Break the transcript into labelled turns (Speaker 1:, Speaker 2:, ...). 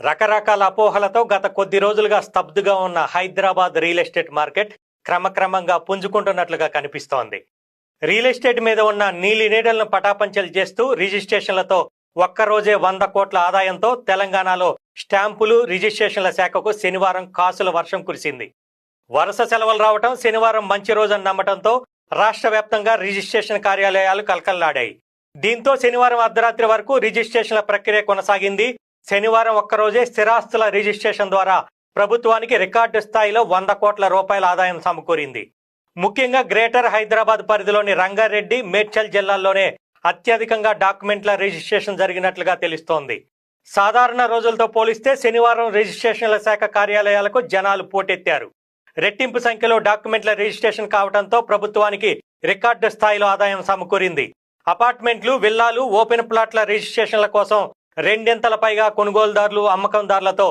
Speaker 1: రకరకాల అపోహలతో గత కొద్ది రోజులుగా స్తబ్దుగా ఉన్న హైదరాబాద్ రియల్ ఎస్టేట్ మార్కెట్ క్రమక్రమంగా పుంజుకుంటున్నట్లుగా కనిపిస్తోంది. రియల్ ఎస్టేట్ మీద ఉన్న నీలి నీడలను పటాపంచలు చేస్తూ రిజిస్ట్రేషన్లతో ఒక్కరోజే 100 కోట్ల ఆదాయంతో తెలంగాణలో స్టాంపులు రిజిస్ట్రేషన్ల శాఖకు శనివారం కాసుల వర్షం కురిసింది. వరుస సెలవులు రావటం, శనివారం మంచి రోజని నమ్మటంతో రాష్ట్ర వ్యాప్తంగా రిజిస్ట్రేషన్ కార్యాలయాలు కలకల్లాడాయి. దీంతో శనివారం అర్ధరాత్రి వరకు రిజిస్ట్రేషన్ల ప్రక్రియ కొనసాగింది. శనివారం ఒక్కరోజే స్థిరాస్తుల రిజిస్ట్రేషన్ ద్వారా ప్రభుత్వానికి రికార్డు స్థాయిలో 100 కోట్ల రూపాయల ఆదాయం సమకూరింది. ముఖ్యంగా గ్రేటర్ హైదరాబాద్ పరిధిలోని రంగారెడ్డి, మేడ్చల్ జిల్లాల్లోనే అత్యధికంగా డాక్యుమెంట్ల రిజిస్ట్రేషన్ జరిగినట్లుగా తెలుస్తోంది. సాధారణ రోజులతో పోలిస్తే శనివారం రిజిస్ట్రేషన్ల శాఖ కార్యాలయాలకు జనాలు పోటెత్తారు. రెట్టింపు సంఖ్యలో డాక్యుమెంట్ల రిజిస్ట్రేషన్ కావడంతో ప్రభుత్వానికి రికార్డు స్థాయిలో ఆదాయం సమకూరింది. అపార్ట్మెంట్లు, విల్లాలు, ఓపెన్ ప్లాట్ల రిజిస్ట్రేషన్ల కోసం రెండింతల పైగా కొనుగోలుదారులు, అమ్మకందారులతో